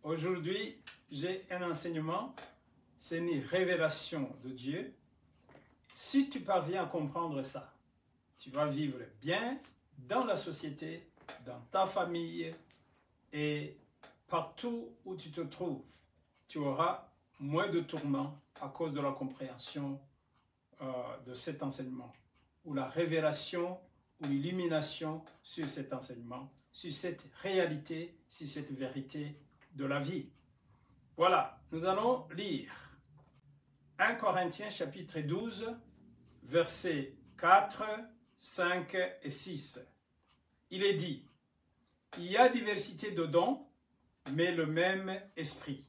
Aujourd'hui, j'ai un enseignement, c'est une révélation de Dieu. Si tu parviens à comprendre ça, tu vas vivre bien dans la société, dans ta famille et partout où tu te trouves. Tu auras moins de tourments à cause de la compréhension de cet enseignement, ou la révélation ou l'illumination sur cet enseignement, sur cette réalité, sur cette vérité de la vie. Voilà, nous allons lire 1 Corinthiens chapitre 12, versets 4, 5 et 6. Il est dit, il y a diversité de dons, mais le même esprit.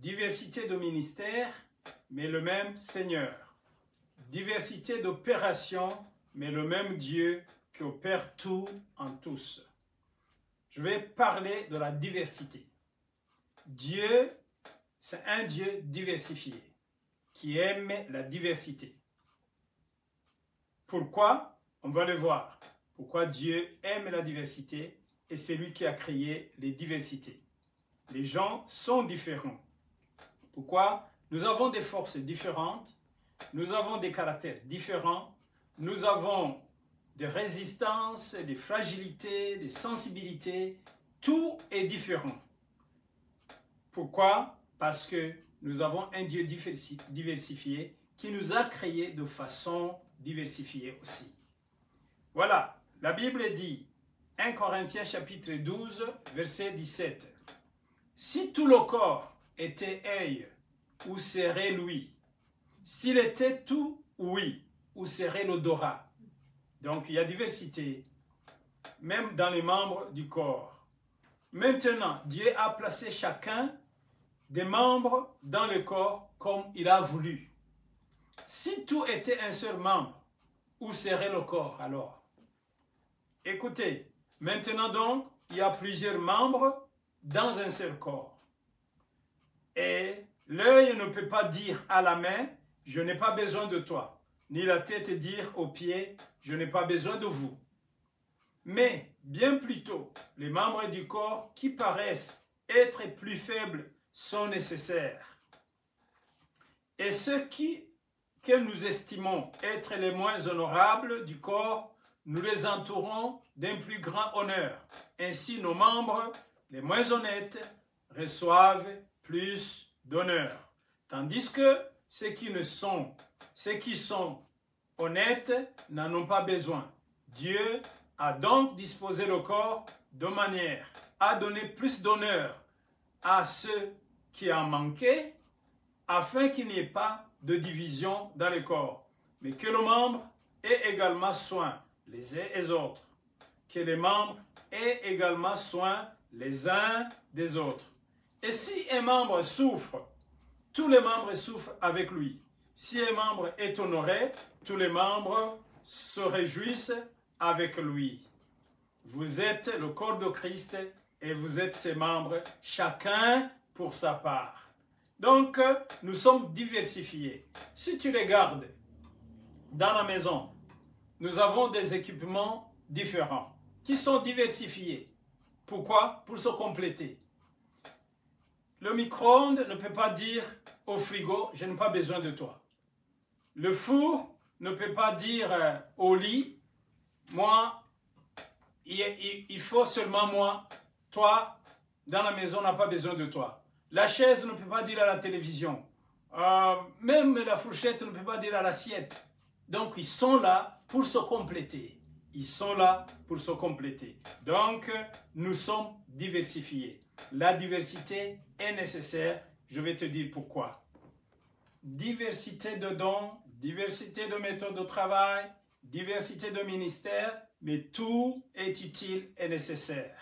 Diversité de ministères, mais le même Seigneur. Diversité d'opérations, mais le même Dieu qui opère tout en tous. Je vais parler de la diversité. Dieu, c'est un Dieu diversifié, qui aime la diversité. Pourquoi? On va le voir. Pourquoi Dieu aime la diversité et c'est lui qui a créé les diversités. Les gens sont différents. Pourquoi? Nous avons des forces différentes, nous avons des caractères différents, nous avons des résistances, des fragilités, des sensibilités, tout est différent. Pourquoi? Parce que nous avons un Dieu diversifié qui nous a créés de façon diversifiée aussi. Voilà, la Bible dit, 1 Corinthiens chapitre 12, verset 17. Si tout le corps était œil, où serait l'ouïe? S'il était tout ouïe, où serait l'odorat? Donc il y a diversité, même dans les membres du corps. Maintenant, Dieu a placé chacun des membres dans le corps comme il a voulu. Si tout était un seul membre, où serait le corps alors? Écoutez, maintenant donc, il y a plusieurs membres dans un seul corps. Et l'œil ne peut pas dire à la main, je n'ai pas besoin de toi, ni la tête dire aux pieds, je n'ai pas besoin de vous. Mais, bien plutôt, les membres du corps qui paraissent être plus faibles sont nécessaires. Et ceux que nous estimons être les moins honorables du corps, nous les entourons d'un plus grand honneur. Ainsi, nos membres, les moins honnêtes, reçoivent plus d'honneur. Tandis que ceux qui sont honnêtes n'en ont pas besoin. Dieu a donc disposé le corps de manière à donner plus d'honneur à ceux qui en manquaient, afin qu'il n'y ait pas de division dans le corps, mais que le membre ait également soin les uns des autres, que les membres aient également soin les uns des autres. Et si un membre souffre, tous les membres souffrent avec lui. Si un membre est honoré, tous les membres se réjouissent avec lui. Vous êtes le corps de Christ et vous êtes ses membres, chacun pour sa part. Donc, nous sommes diversifiés. Si tu regardes dans la maison, nous avons des équipements différents qui sont diversifiés. Pourquoi? Pour se compléter. Le micro-ondes ne peut pas dire au frigo, je n'ai pas besoin de toi. Le four ne peut pas dire au lit, moi, il faut seulement moi, toi, dans la maison, n'a pas besoin de toi. La chaise ne peut pas dire à la télévision, même la fourchette ne peut pas dire à l'assiette. Donc, ils sont là pour se compléter. Ils sont là pour se compléter. Donc, nous sommes diversifiés. La diversité est nécessaire. Je vais te dire pourquoi. Diversité de dons, diversité de méthodes de travail, diversité de ministères, mais tout est utile et nécessaire.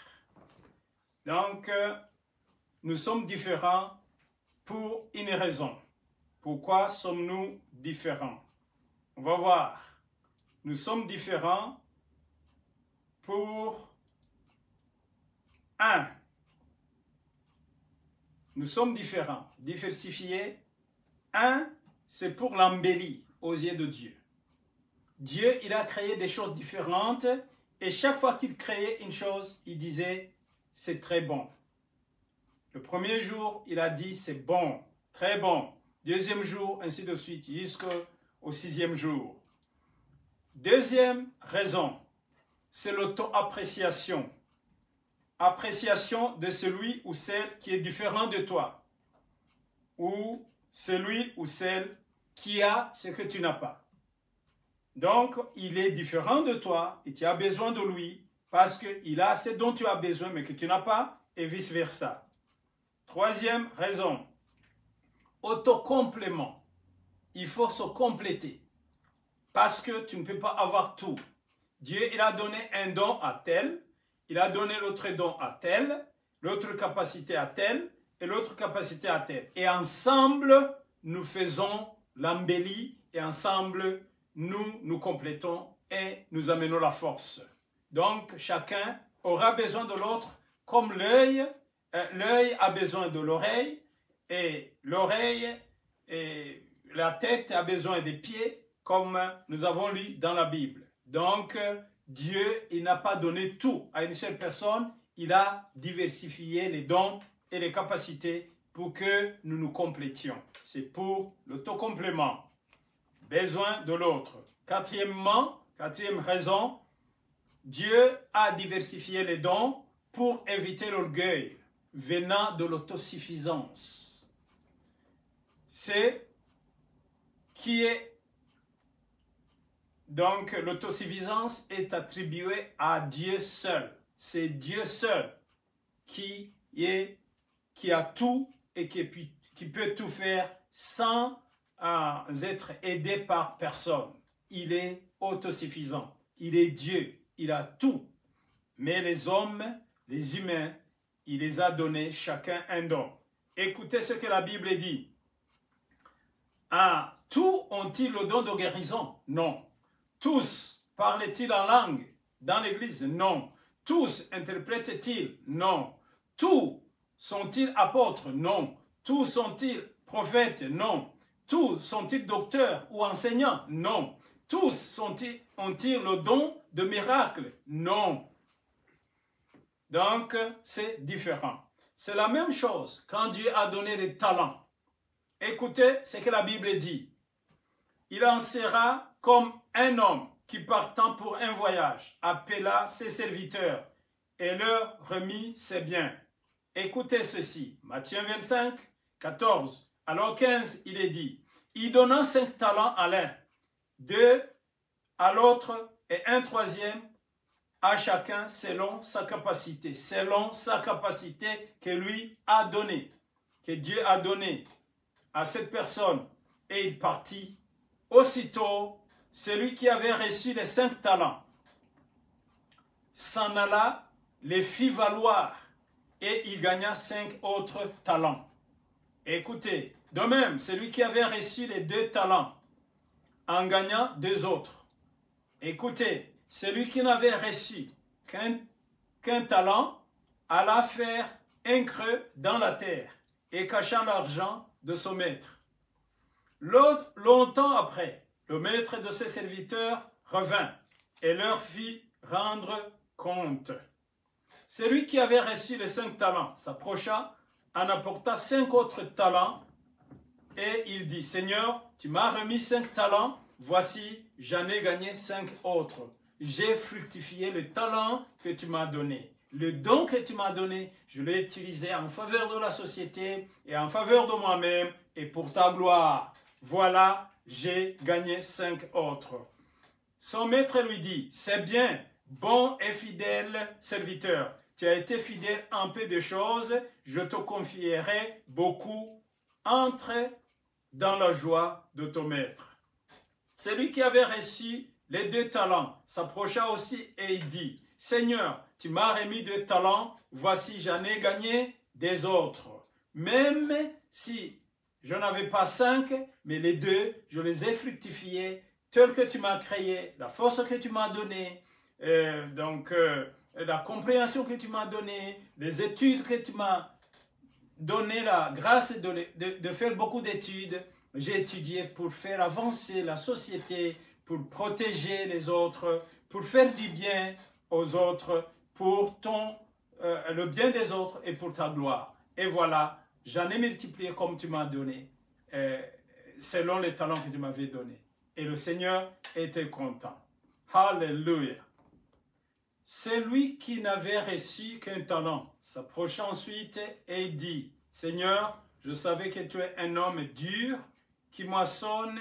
Donc, nous sommes différents pour une raison. Pourquoi sommes-nous différents? On va voir. Nous sommes différents pour un. Nous sommes différents, diversifiés. Un, c'est pour l'embellie aux yeux de Dieu. Dieu, il a créé des choses différentes et chaque fois qu'il créait une chose, il disait, c'est très bon. Le premier jour, il a dit c'est bon, très bon. Deuxième jour, ainsi de suite, jusqu'au sixième jour. Deuxième raison, c'est l'auto-appréciation. Appréciation de celui ou celle qui est différent de toi. Ou celui ou celle qui a ce que tu n'as pas. Donc, il est différent de toi et tu as besoin de lui parce qu'il a ce dont tu as besoin mais que tu n'as pas et vice-versa. Troisième raison, autocomplément. Il faut se compléter parce que tu ne peux pas avoir tout. Dieu, il a donné un don à tel, il a donné l'autre don à tel, l'autre capacité à tel et l'autre capacité à tel. Et ensemble, nous faisons l'embellie et ensemble, nous complétons et nous amenons la force. Donc, chacun aura besoin de l'autre comme l'œil a besoin de l'oreille et l'oreille et la tête a besoin des pieds comme nous avons lu dans la Bible. Donc, Dieu, il n'a pas donné tout à une seule personne, il a diversifié les dons et les capacités pour que nous nous complétions. C'est pour l'autocomplément. Besoin de l'autre. Quatrième raison, Dieu a diversifié les dons pour éviter l'orgueil venant de l'autosuffisance. C'est qui est donc l'autosuffisance est attribuée à Dieu seul. C'est Dieu seul qui a tout et qui peut tout faire sans être aidé par personne. Il est autosuffisant. Il est Dieu. Il a tout. Mais les hommes, les humains, il les a donnés chacun un don. Écoutez ce que la Bible dit. Tous ont-ils le don de guérison? Non. Tous parlent-ils en langue dans l'église? Non. Tous interprètent-ils? Non. Tous sont-ils apôtres? Non. Tous sont-ils prophètes? Non. Tous sont-ils docteurs ou enseignants? Non. Tous ont-ils le don de miracle? Non. Donc, c'est différent. C'est la même chose quand Dieu a donné les talents. Écoutez ce que la Bible dit. Il en sera comme un homme qui partant pour un voyage appela ses serviteurs et leur remit ses biens. Écoutez ceci. Matthieu 25, 14. Alors 15, il est dit, il donna 5 talents à l'un, 2 à l'autre et un troisième à chacun selon sa capacité que lui a donné, que Dieu a donné à cette personne. Et il partit. Aussitôt, celui qui avait reçu les 5 talents s'en alla, les fit valoir, et il gagna 5 autres talents. Écoutez, de même, celui qui avait reçu les 2 talents en gagnant 2 autres. Écoutez, celui qui n'avait reçu qu'un talent alla faire un creux dans la terre et cacha l'argent de son maître. Longtemps après, le maître de ses serviteurs revint et leur fit rendre compte. Celui qui avait reçu les 5 talents s'approcha, en apporta 5 autres talents et il dit, Seigneur, tu m'as remis 5 talents, voici, j'en ai gagné 5 autres. J'ai fructifié le talent que tu m'as donné. Le don que tu m'as donné, je l'ai utilisé en faveur de la société et en faveur de moi-même et pour ta gloire. Voilà, j'ai gagné 5 autres. Son maître lui dit, c'est bien, bon et fidèle serviteur. Tu as été fidèle en peu de choses, je te confierai beaucoup. Entre dans la joie de ton maître. Celui qui avait reçu les 2 talents s'approcha aussi et il dit, Seigneur, tu m'as remis 2 talents, voici j'en ai gagné des autres. Même si je n'avais pas 5, mais les 2, je les ai fructifiés, tels que tu m'as créé, la force que tu m'as donnée, la compréhension que tu m'as donnée, les études que tu m'as donné, la grâce de faire beaucoup d'études. J'ai étudié pour faire avancer la société, pour protéger les autres, pour faire du bien aux autres, pour le bien des autres et pour ta gloire. et voilà, j'en ai multiplié comme tu m'as donné, selon les talents que tu m'avais donnés. Et le Seigneur était content. Alléluia. Celui qui n'avait reçu qu'un talent s'approche ensuite et dit, Seigneur, je savais que tu es un homme dur, qui moissonne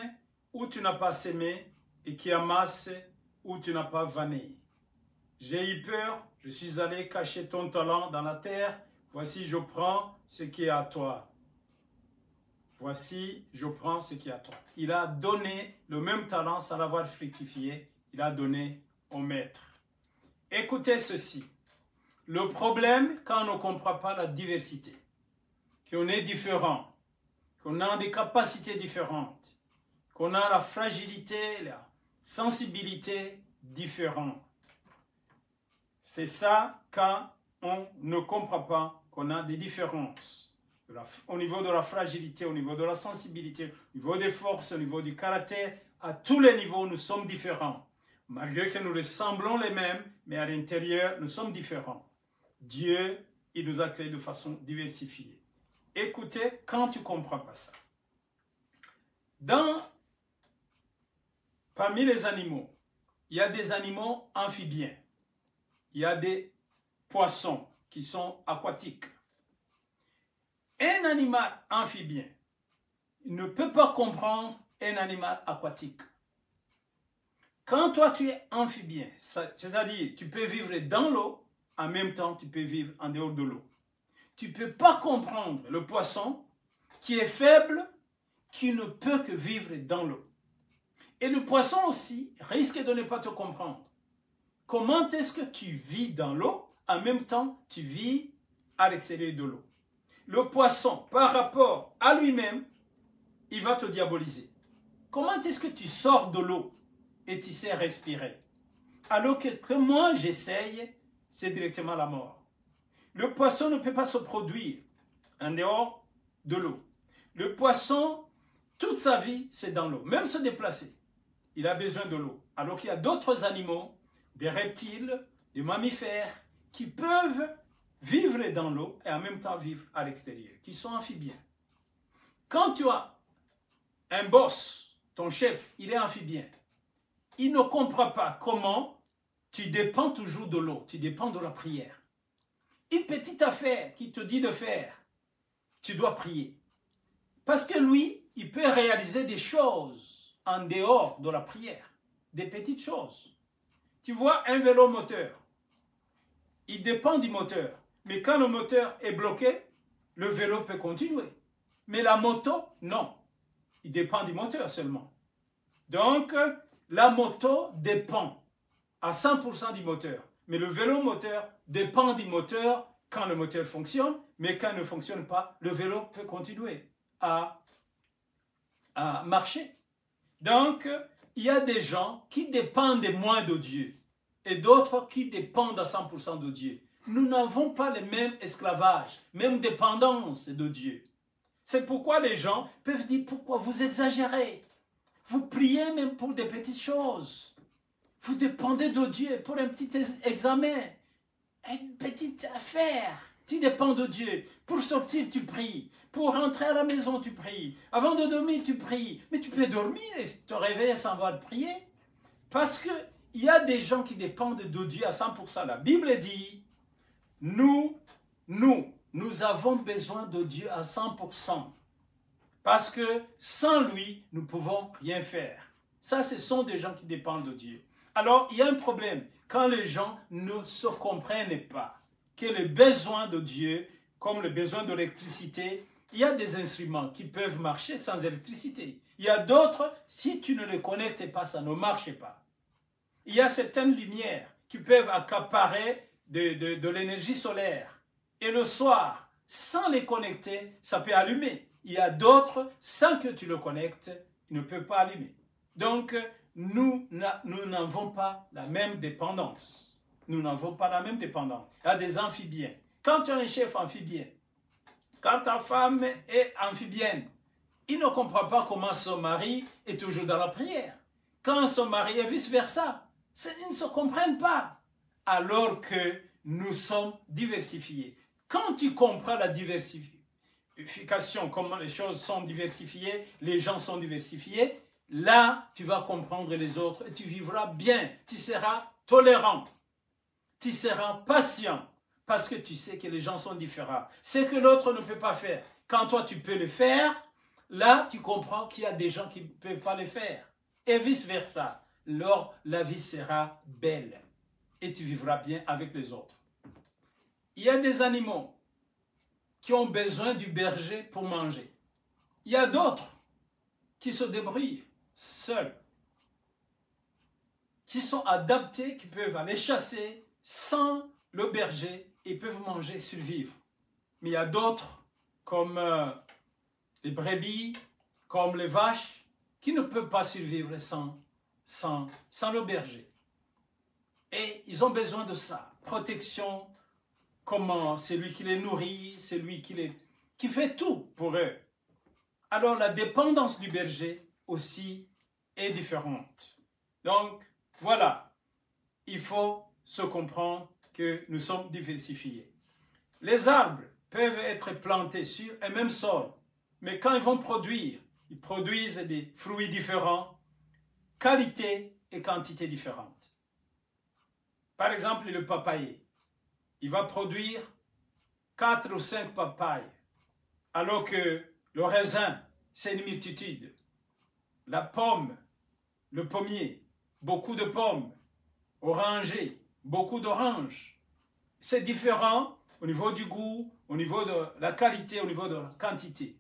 où tu n'as pas sémé et qui amasse où tu n'as pas vanné. J'ai eu peur, je suis allé cacher ton talent dans la terre. Voici, je prends ce qui est à toi. Voici, je prends ce qui est à toi. Il a donné le même talent sans l'avoir fructifié. Il a donné au maître. Écoutez ceci. Le problème, quand on ne comprend pas la diversité, qu'on est différent, qu'on a des capacités différentes, qu'on a la fragilité, la sensibilité différente. C'est ça quand on ne comprend pas qu'on a des différences. Au niveau de la fragilité, au niveau de la sensibilité, au niveau des forces, au niveau du caractère, à tous les niveaux, nous sommes différents. Malgré que nous ressemblons les mêmes, mais à l'intérieur, nous sommes différents. Dieu, il nous a créés de façon diversifiée. Écoutez, quand tu ne comprends pas ça. Parmi les animaux, il y a des animaux amphibiens. Il y a des poissons qui sont aquatiques. Un animal amphibien ne peut pas comprendre un animal aquatique. Quand toi tu es amphibien, c'est-à-dire tu peux vivre dans l'eau, en même temps tu peux vivre en dehors de l'eau. Tu ne peux pas comprendre le poisson qui est faible, qui ne peut que vivre dans l'eau. Et le poisson aussi risque de ne pas te comprendre. Comment est-ce que tu vis dans l'eau, en même temps tu vis à l'extérieur de l'eau? Le poisson, par rapport à lui-même, il va te diaboliser. Comment est-ce que tu sors de l'eau et tu sais respirer? Alors que moi j'essaye, c'est directement la mort. Le poisson ne peut pas se produire en dehors de l'eau. Le poisson, toute sa vie, c'est dans l'eau. Même se déplacer, il a besoin de l'eau. Alors qu'il y a d'autres animaux, des reptiles, des mammifères, qui peuvent vivre dans l'eau et en même temps vivre à l'extérieur, qui sont amphibiens. Quand tu as un boss, ton chef, il est amphibien, il ne comprend pas comment tu dépends toujours de l'eau, tu dépends de la prière. Une petite affaire qu'il te dit de faire, tu dois prier. Parce que lui, il peut réaliser des choses en dehors de la prière, des petites choses. Tu vois un vélo moteur, il dépend du moteur. Mais quand le moteur est bloqué, le vélo peut continuer. Mais la moto, non. Il dépend du moteur seulement. Donc, la moto dépend à 100% du moteur. Mais le vélo moteur dépend du moteur quand le moteur fonctionne. Mais quand il ne fonctionne pas, le vélo peut continuer à marcher. Donc, il y a des gens qui dépendent moins de Dieu et d'autres qui dépendent à 100% de Dieu. Nous n'avons pas les mêmes esclavages, même dépendance de Dieu. C'est pourquoi les gens peuvent dire, pourquoi vous exagérez? Vous priez même pour des petites choses. Vous dépendez de Dieu pour un petit examen, une petite affaire. Tu dépends de Dieu. Pour sortir, tu pries. Pour rentrer à la maison, tu pries. Avant de dormir, tu pries. Mais tu peux dormir et te réveiller sans avoir prié. Parce qu'il y a des gens qui dépendent de Dieu à 100%. La Bible dit, nous avons besoin de Dieu à 100%. Parce que sans lui, nous ne pouvons rien faire. Ça, ce sont des gens qui dépendent de Dieu. Alors, il y a un problème. Quand les gens ne se comprennent pas que les besoins de Dieu, comme le besoin de l'électricité, il y a des instruments qui peuvent marcher sans électricité. Il y a d'autres, si tu ne les connectes pas, ça ne marche pas. Il y a certaines lumières qui peuvent accaparer de l'énergie solaire. Et le soir, sans les connecter, ça peut allumer. Il y a d'autres, sans que tu le connectes, ils ne peuvent pas allumer. Donc, nous n'avons pas la même dépendance. Nous n'avons pas la même dépendance. Il y a des amphibiens. Quand tu as un chef amphibien, quand ta femme est amphibienne, il ne comprend pas comment son mari est toujours dans la prière. Quand son mari est vice-versa, ils ne se comprennent pas. Alors que nous sommes diversifiés. Quand tu comprends la diversification, comment les choses sont diversifiées, les gens sont diversifiés, là, tu vas comprendre les autres et tu vivras bien. Tu seras tolérant. Tu seras patient parce que tu sais que les gens sont différents. Ce que l'autre ne peut pas faire, quand toi tu peux le faire, là, tu comprends qu'il y a des gens qui ne peuvent pas le faire. Et vice-versa. Alors, la vie sera belle et tu vivras bien avec les autres. Il y a des animaux qui ont besoin du berger pour manger. Il y a d'autres qui se débrouillent seuls, qui sont adaptés, qui peuvent aller chasser sans le berger et peuvent manger, survivre. Mais il y a d'autres, comme les brebis, comme les vaches, qui ne peuvent pas survivre sans le berger. Et ils ont besoin de ça, protection, comment c'est lui qui les nourrit, c'est lui qui fait tout pour eux. Alors la dépendance du berger aussi est différente. Donc voilà, il faut se comprendre que nous sommes diversifiés. Les arbres peuvent être plantés sur un même sol, mais quand ils vont produire, ils produisent des fruits différents, qualité et quantité différentes. Par exemple, le papayer, il va produire 4 ou 5 papayes, alors que le raisin, c'est une multitude. La pomme, le pommier, beaucoup de pommes, oranger, beaucoup d'oranges. C'est différent au niveau du goût, au niveau de la qualité, au niveau de la quantité.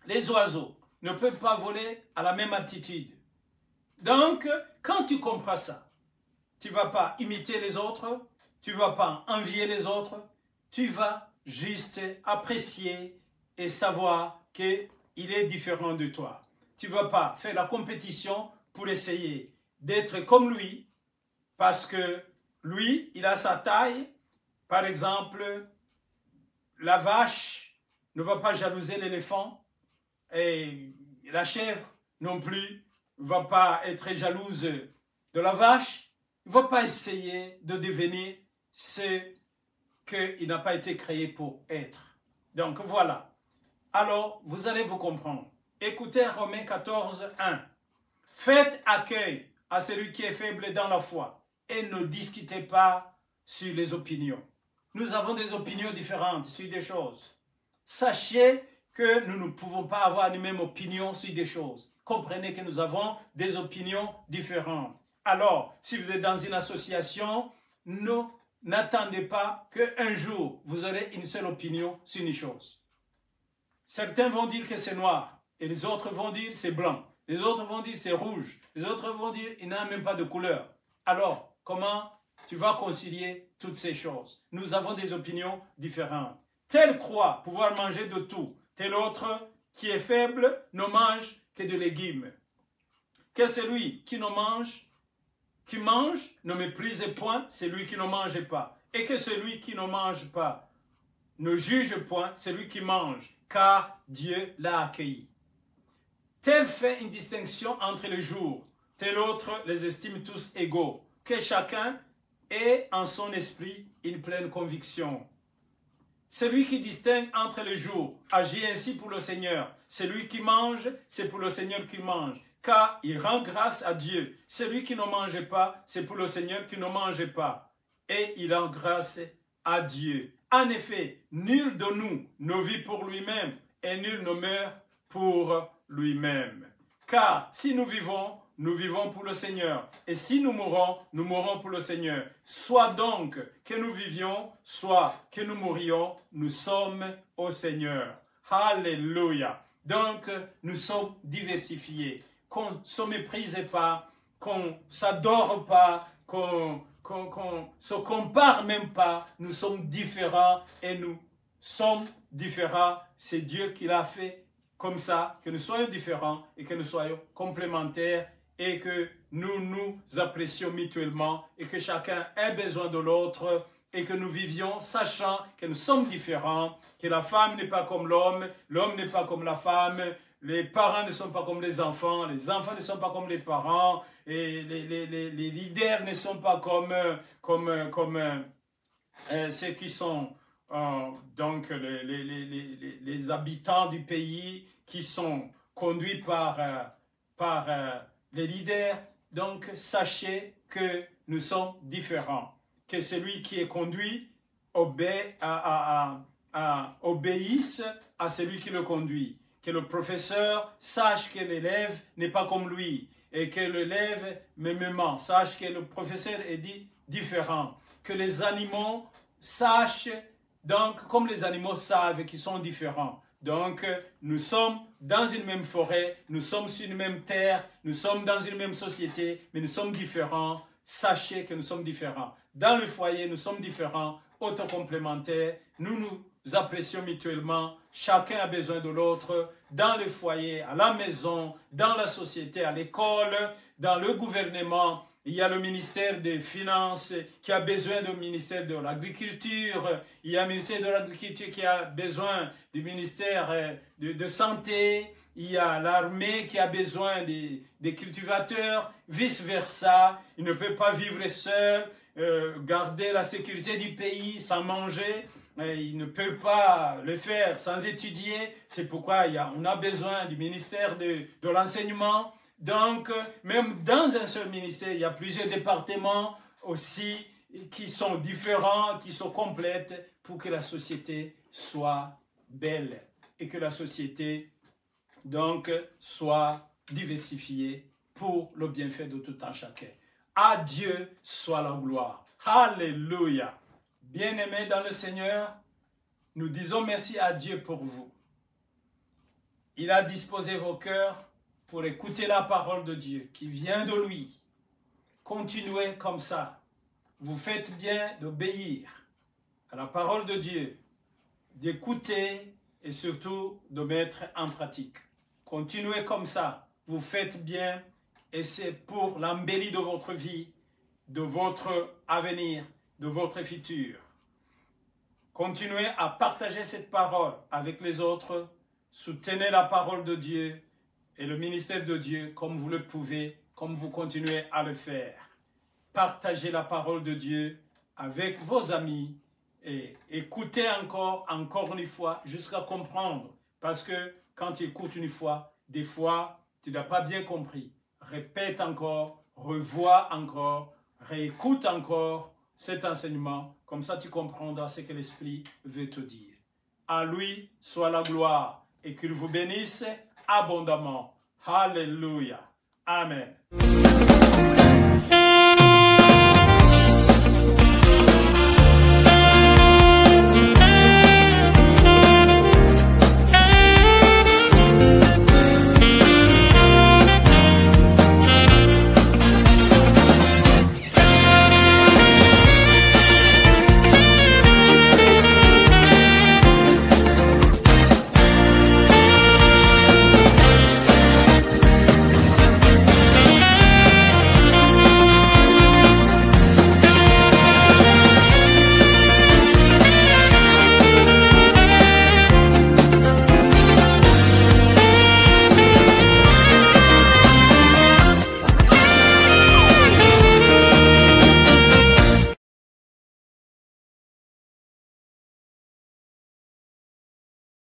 Les oiseaux ne peuvent pas voler à la même altitude. Donc, quand tu comprends ça, tu ne vas pas imiter les autres, tu ne vas pas envier les autres, tu vas juste apprécier et savoir qu'il est différent de toi. Tu ne vas pas faire la compétition pour essayer d'être comme lui, parce que lui, il a sa taille. Par exemple, la vache ne va pas jalouser l'éléphant et la chèvre non plus ne va pas être jalouse de la vache. Il ne va pas essayer de devenir ce qu'il n'a pas été créé pour être. Donc voilà. Alors, vous allez vous comprendre. Écoutez Romains 14, 1. Faites accueil à celui qui est faible dans la foi et ne discutez pas sur les opinions. Nous avons des opinions différentes sur des choses. Sachez que nous ne pouvons pas avoir les mêmes opinions sur des choses. Comprenez que nous avons des opinions différentes. Alors, si vous êtes dans une association, n'attendez pas qu'un jour, vous aurez une seule opinion sur une chose. Certains vont dire que c'est noir, et les autres vont dire c'est blanc. Les autres vont dire c'est rouge. Les autres vont dire il n'a même pas de couleur. Alors, comment tu vas concilier toutes ces choses? Nous avons des opinions différentes. Tel croit pouvoir manger de tout. Tel autre qui est faible ne mange que de légumes. Que celui qui mange ne méprise point celui qui ne mange pas. Et que celui qui ne mange pas ne juge point celui qui mange, car Dieu l'a accueilli. Tel fait une distinction entre les jours, tel autre les estime tous égaux. Que chacun ait en son esprit une pleine conviction. Celui qui distingue entre les jours agit ainsi pour le Seigneur. Celui qui mange, c'est pour le Seigneur qui mange, car il rend grâce à Dieu. Celui qui ne mange pas, c'est pour le Seigneur qui ne mange pas, et il rend grâce à Dieu. En effet, nul de nous ne vit pour lui-même, et nul ne meurt pour lui-même. Car si nous vivons pour le Seigneur. Et si nous mourrons pour le Seigneur. Soit donc que nous vivions, soit que nous mourions, nous sommes au Seigneur. Alléluia. Donc, nous sommes diversifiés. Qu'on ne se méprise pas, qu'on ne s'adore pas, qu'on se compare même pas. Nous sommes différents et nous sommes différents. C'est Dieu qui l'a fait comme ça, que nous soyons différents et que nous soyons complémentaires et que nous nous apprécions mutuellement et que chacun ait besoin de l'autre et que nous vivions sachant que nous sommes différents, que la femme n'est pas comme l'homme n'est pas comme la femme, les parents ne sont pas comme les enfants ne sont pas comme les parents, et les leaders ne sont pas comme ceux qui sont donc les habitants du pays qui sont conduits par les leaders. Donc, sachez que nous sommes différents. Que celui qui est conduit obéisse à celui qui le conduit. Que le professeur sache que l'élève n'est pas comme lui. Et que l'élève, mêmement, sache que le professeur est dit différent. Que les animaux sachent, donc, comme les animaux savent qu'ils sont différents. Donc, nous sommes dans une même forêt, nous sommes sur une même terre, nous sommes dans une même société, mais nous sommes différents. Sachez que nous sommes différents. Dans le foyer, nous sommes différents, autocomplémentaires. Nous nous apprécions mutuellement. Chacun a besoin de l'autre. Dans le foyer, à la maison, dans la société, à l'école, dans le gouvernement. Il y a le ministère des Finances qui a besoin du ministère de l'Agriculture. Il y a le ministère de l'Agriculture qui a besoin du ministère de Santé. Il y a l'armée qui a besoin des cultivateurs, vice-versa. Il ne peut pas vivre seul, garder la sécurité du pays sans manger. Il ne peut pas le faire sans étudier. C'est pourquoi on a besoin du ministère de l'enseignement. Donc, même dans un seul ministère, il y a plusieurs départements aussi qui sont différents, qui sont complètes pour que la société soit belle et que la société, donc, soit diversifiée pour le bienfait de tout un chacun. À Dieu soit la gloire. Alléluia. Bien-aimés dans le Seigneur, nous disons merci à Dieu pour vous. Il a disposé vos cœurs pour écouter la parole de Dieu qui vient de lui. Continuez comme ça. Vous faites bien d'obéir à la parole de Dieu, d'écouter et surtout de mettre en pratique. Continuez comme ça. Vous faites bien et c'est pour l'embellie de votre vie, de votre avenir, de votre futur. Continuez à partager cette parole avec les autres. Soutenez la parole de Dieu et le ministère de Dieu comme vous le pouvez, comme vous continuez à le faire. Partagez la parole de Dieu avec vos amis et écoutez encore une fois jusqu'à comprendre. Parce que quand tu écoutes une fois, des fois, tu n'as pas bien compris. Répète encore, revois encore, réécoute encore cet enseignement. Comme ça, tu comprendras ce que l'Esprit veut te dire. À lui soit la gloire et qu'il vous bénisse abondamment. Alléluia. Amen.